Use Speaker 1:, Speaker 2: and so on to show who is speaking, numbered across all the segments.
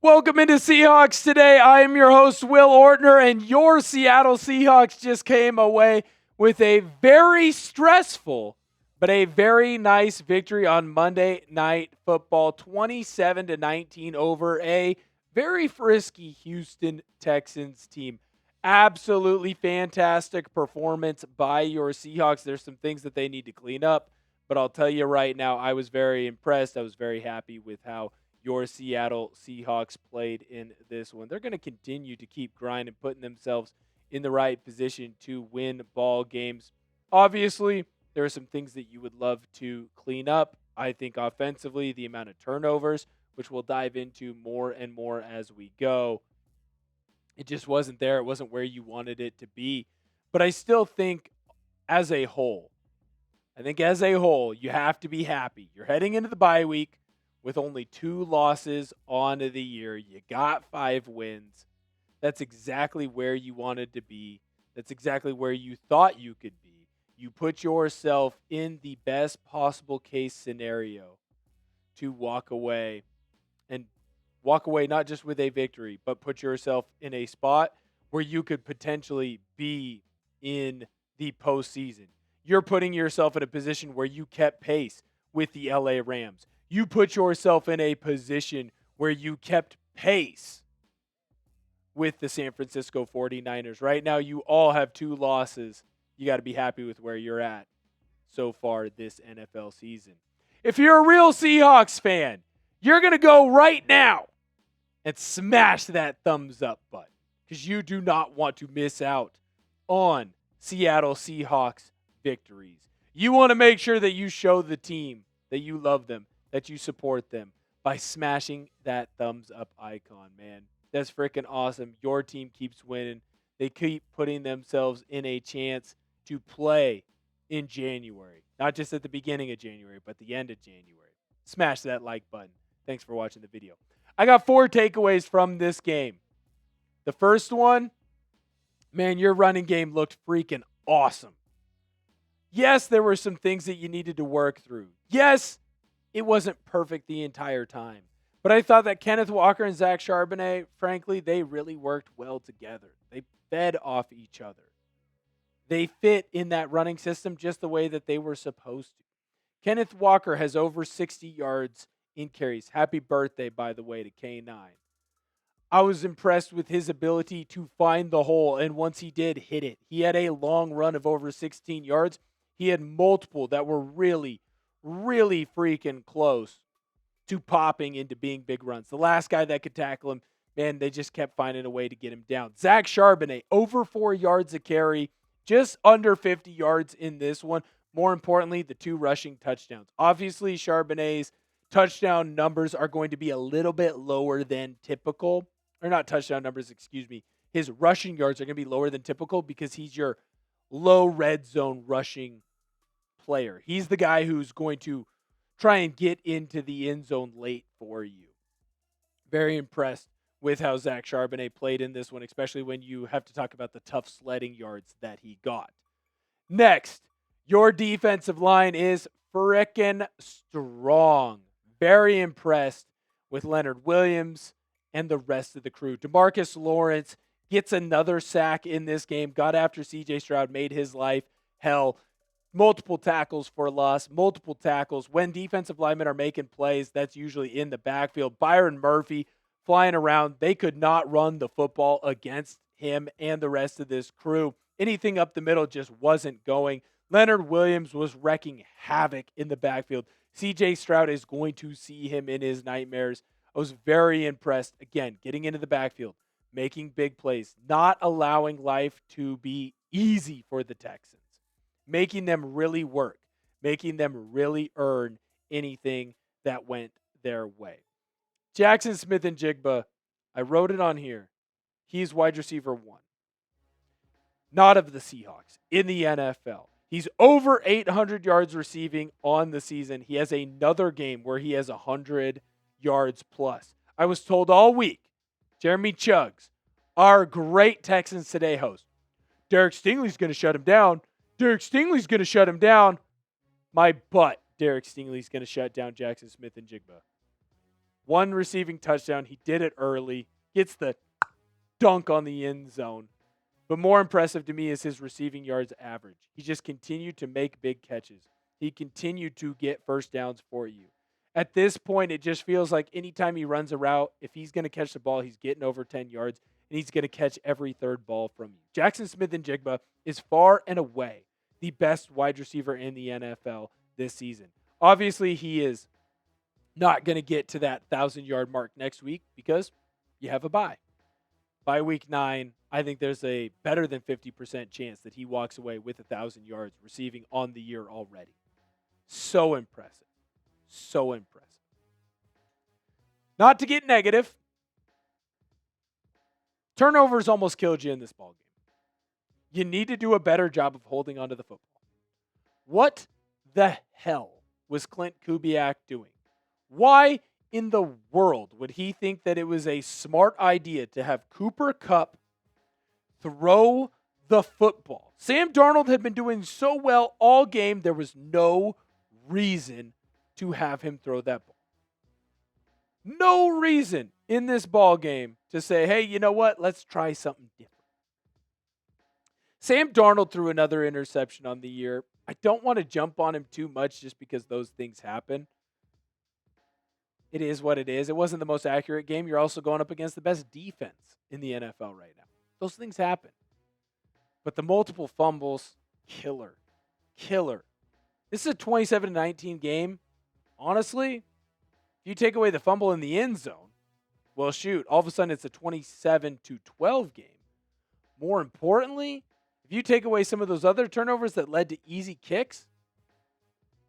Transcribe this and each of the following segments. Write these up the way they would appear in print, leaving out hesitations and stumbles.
Speaker 1: Welcome into Seahawks today. I am your host, Will Ortner, and your Seattle Seahawks just came away with a very stressful but a very nice victory on Monday Night Football, 27-19 over a very frisky Houston Texans team. Absolutely fantastic performance by your Seahawks. There's some things that they need to clean up, but I'll tell you right now, I was very impressed. I was very happy with how your Seattle Seahawks played in this one. They're going to continue to keep grinding, putting themselves in the right position to win ball games. Obviously, there are some things that you would love to clean up. I think offensively, the amount of turnovers, which we'll dive into more and more as we go, it just wasn't there. It wasn't where you wanted it to be. But I still think as a whole, you have to be happy. You're heading into the bye week with only 2 losses on the year. You got 5 wins. That's exactly where you wanted to be. That's exactly where you thought you could be. You put yourself in the best possible case scenario to walk away not just with a victory, but put yourself in a spot where you could potentially be in the postseason. You're putting yourself in a position where you kept pace with the LA Rams. You put yourself in a position where you kept pace with the San Francisco 49ers. Right now, you all have 2 losses. You got to be happy with where you're at so far this NFL season. If you're a real Seahawks fan, you're going to go right now and smash that thumbs up button because you do not want to miss out on Seattle Seahawks victories. You want to make sure that you show the team that you love them, that you support them by smashing that thumbs up icon, man. That's freaking awesome. Your team keeps winning. They keep putting themselves in a chance to play in January. Not just at the beginning of January, but the end of January. Smash that like button. Thanks for watching the video. I got 4 takeaways from this game. The first one, man, your running game looked freaking awesome. Yes, there were some things that you needed to work through. Yes, it wasn't perfect the entire time. But I thought that Kenneth Walker and Zach Charbonnet, frankly, they really worked well together. They fed off each other. They fit in that running system just the way that they were supposed to. Kenneth Walker has over 60 yards in carries. Happy birthday, by the way, to K9. I was impressed with his ability to find the hole, and once he did, hit it. He had a long run of over 16 yards. He had multiple that were really, really freaking close to popping into being big runs. The last guy that could tackle him, man, they just kept finding a way to get him down. Zach Charbonnet, over 4 yards a carry, just under 50 yards in this one. More importantly, the 2 rushing touchdowns. Obviously, Charbonnet's touchdown numbers are going to be a little bit lower than typical. Or not touchdown numbers, excuse me. His rushing yards are going to be lower than typical because he's your low red zone rushing player. He's the guy who's going to try and get into the end zone late for you. Very impressed with how Zach Charbonnet played in this one, especially when you have to talk about the tough sledding yards that he got. Next, your defensive line is frickin' strong. Very impressed with Leonard Williams and the rest of the crew. DeMarcus Lawrence gets another sack in this game, got after C.J. Stroud, made his life hell. Multiple tackles for loss, multiple tackles. When defensive linemen are making plays, that's usually in the backfield. Byron Murphy flying around. They could not run the football against him and the rest of this crew. Anything up the middle just wasn't going. Leonard Williams was wrecking havoc in the backfield. C.J. Stroud is going to see him in his nightmares. I was very impressed. Again, getting into the backfield, making big plays, not allowing life to be easy for the Texans. Making them really work, making them really earn anything that went their way. Jackson Smith-Njigba, I wrote it on here. He's wide receiver 1. Not of the Seahawks, in the NFL. He's over 800 yards receiving on the season. He has another game where he has 100 yards plus. I was told all week, Jeremy Chuggs, our great Texans Today host, Derek Stingley's going to shut him down. Derek Stingley's going to shut him down. My butt, Derek Stingley's going to shut down Jackson Smith-Njigba. 1 receiving touchdown. He did it early. Gets the dunk on the end zone. But more impressive to me is his receiving yards average. He just continued to make big catches. He continued to get first downs for you. At this point, it just feels like anytime he runs a route, if he's going to catch the ball, he's getting over 10 yards, and he's going to catch every third ball from you. Jackson Smith-Njigba is far and away the best wide receiver in the NFL this season. Obviously, he is not going to get to that 1,000-yard mark next week because you have a bye. By week 9, I think there's a better than 50% chance that he walks away with 1,000 yards receiving on the year already. So impressive. So impressive. Not to get negative, turnovers almost killed you in this ballgame. You need to do a better job of holding onto the football. What the hell was Clint Kubiak doing? Why in the world would he think that it was a smart idea to have Cooper Kupp throw the football? Sam Darnold had been doing so well all game, there was no reason to have him throw that ball. No reason in this ball game to say, hey, you know what? Let's try something different. Sam Darnold threw another interception on the year. I don't want to jump on him too much just because those things happen. It is what it is. It wasn't the most accurate game. You're also going up against the best defense in the NFL right now. Those things happen. But the multiple fumbles, killer. This is a 27-19 game. Honestly, if you take away the fumble in the end zone, well, shoot, all of a sudden it's a 27-12 game. More importantly, if you take away some of those other turnovers that led to easy kicks,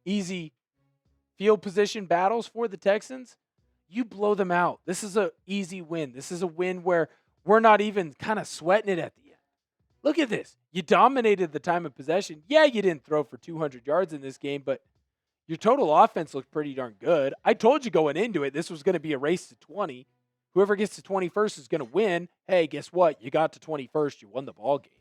Speaker 1: easy field position battles for the Texans, you blow them out. This is an easy win. This is a win where we're not even kind of sweating it at the end. Look at this. You dominated the time of possession. Yeah, you didn't throw for 200 yards in this game, but your total offense looked pretty darn good. I told you going into it, this was going to be a race to 20. Whoever gets to 21st is going to win. Hey, guess what? You got to 21st. You won the ball game.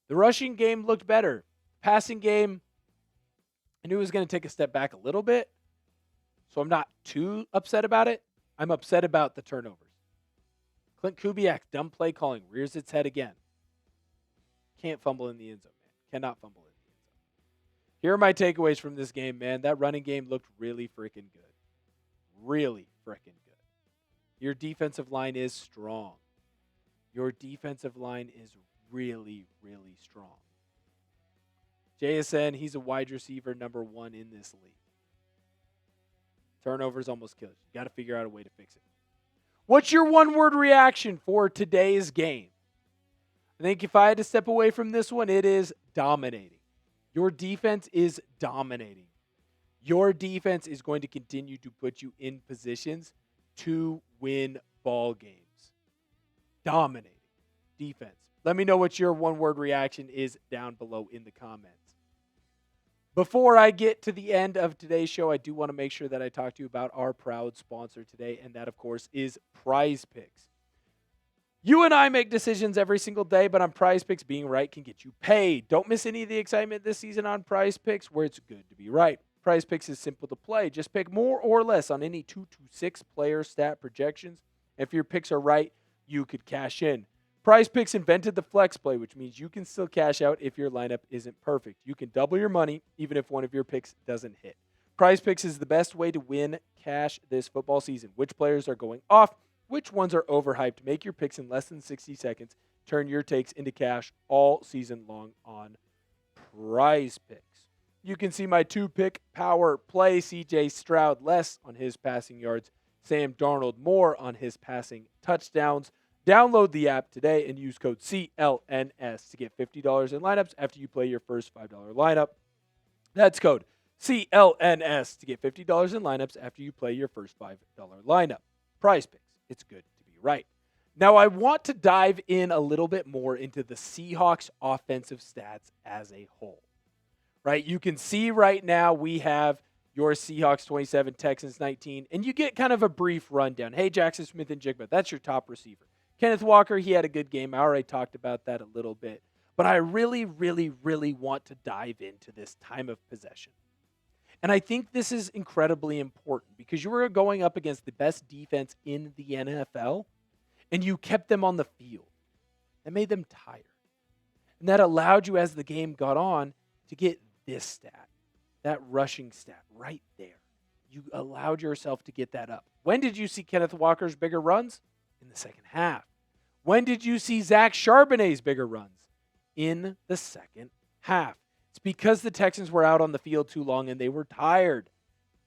Speaker 1: The rushing game looked better. Passing game, I knew it was going to take a step back a little bit, so I'm not too upset about it. I'm upset about the turnovers. Clint Kubiak's dumb play calling rears its head again. Can't fumble in the end zone, man. Cannot fumble in the end zone. Here are my takeaways from this game, man. That running game looked really freaking good. Really freaking good. Your defensive line is strong. Your defensive line is really, really strong. JSN, he's a wide receiver number 1 in this league. Turnovers almost killed you. Got to figure out a way to fix it. What's your one-word reaction for today's game? I think if I had to step away from this one, it is dominating. Your defense is dominating. Your defense is going to continue to put you in positions to win ball games. Dominating defense. Let me know what your one-word reaction is down below in the comments. Before I get to the end of today's show, I do want to make sure that I talk to you about our proud sponsor today, and that, of course, is Prize Picks. You and I make decisions every single day, but on Prize Picks, being right can get you paid. Don't miss any of the excitement this season on Prize Picks, where it's good to be right. Prize Picks is simple to play. Just pick more or less on any 2 to 6 player stat projections. If your picks are right, you could cash in. Prize Picks invented the flex play, which means you can still cash out if your lineup isn't perfect. You can double your money even if one of your picks doesn't hit. Prize Picks is the best way to win cash this football season. Which players are going off? Which ones are overhyped? Make your picks in less than 60 seconds. Turn your takes into cash all season long on Prize Picks. You can see my 2-pick power play. CJ Stroud less on his passing yards. Sam Darnold more on his passing touchdowns. Download the app today and use code CLNS to get $50 in lineups after you play your first $5 lineup. That's code CLNS to get $50 in lineups after you play your first $5 lineup. Prize Picks. It's good to be right. Now, I want to dive in a little bit more into the Seahawks offensive stats as a whole. Right? You can see right now we have your Seahawks 27, Texans 19, and you get kind of a brief rundown. Hey, Jackson Smith-Njigba, that's your top receiver. Kenneth Walker, he had a good game. I already talked about that a little bit. But I really, really, really want to dive into this time of possession. And I think this is incredibly important because you were going up against the best defense in the NFL, and you kept them on the field. That made them tired. And that allowed you, as the game got on, to get this stat, that rushing stat right there. You allowed yourself to get that up. When did you see Kenneth Walker's bigger runs? In the second half. When did you see Zach Charbonnet's bigger runs? In the second half. It's because the Texans were out on the field too long and they were tired.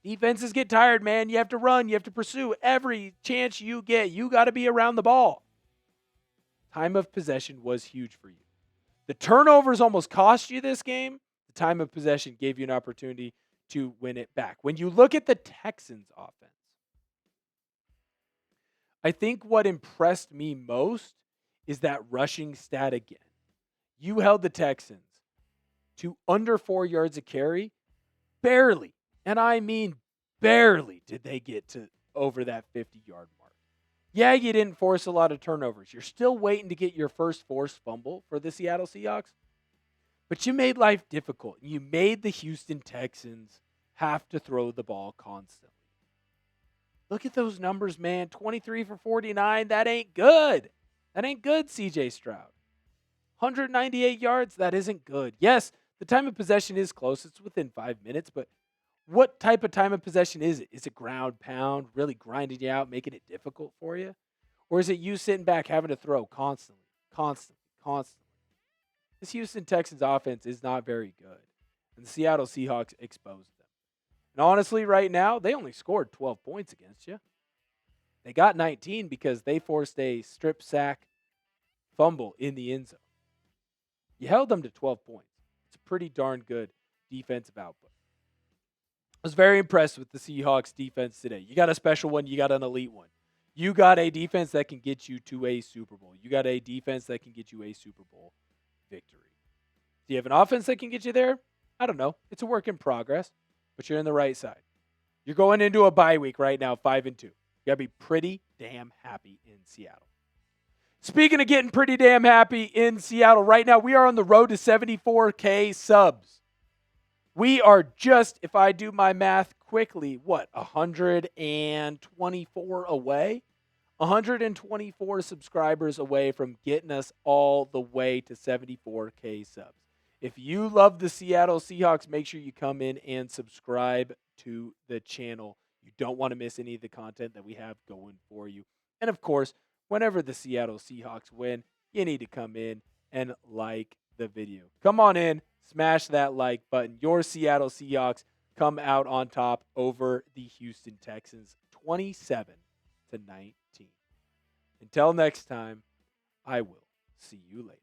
Speaker 1: Defenses get tired, man. You have to run. You have to pursue every chance you get. You got to be around the ball. Time of possession was huge for you. The turnovers almost cost you this game. The time of possession gave you an opportunity to win it back. When you look at the Texans offense, I think what impressed me most is that rushing stat again. You held the Texans to under 4 yards a carry. Barely, and I mean barely, did they get to over that 50-yard mark. Yeah, you didn't force a lot of turnovers. You're still waiting to get your first forced fumble for the Seattle Seahawks. But you made life difficult. You made the Houston Texans have to throw the ball constantly. Look at those numbers, man. 23 for 49. That ain't good. That ain't good, CJ Stroud. 198 yards. That isn't good. Yes, the time of possession is close. It's within 5 minutes. But what type of time of possession is it? Is it ground pound, really grinding you out, making it difficult for you? Or is it you sitting back having to throw constantly? This Houston Texans offense is not very good. And the Seattle Seahawks exposed them. And honestly, right now, they only scored 12 points against you. They got 19 because they forced a strip sack fumble in the end zone. You held them to 12 points. It's a pretty darn good defensive output. I was very impressed with the Seahawks defense today. You got a special one. You got an elite one. You got a defense that can get you to a Super Bowl. You got a defense that can get you a Super Bowl victory. Do you have an offense that can get you there? I don't know. It's a work in progress, but you're in the right side. You're going into a bye week right now, 5-2. You got to be pretty damn happy in Seattle. Speaking of getting pretty damn happy in Seattle, right now we are on the road to 74K subs. We are just, if I do my math quickly, 124 away? 124 subscribers away from getting us all the way to 74K subs. If you love the Seattle Seahawks, make sure you come in and subscribe to the channel. You don't want to miss any of the content that we have going for you. And of course, whenever the Seattle Seahawks win, you need to come in and like the video. Come on in, smash that like button. Your Seattle Seahawks come out on top over the Houston Texans, 27-19. Until next time, I will see you later.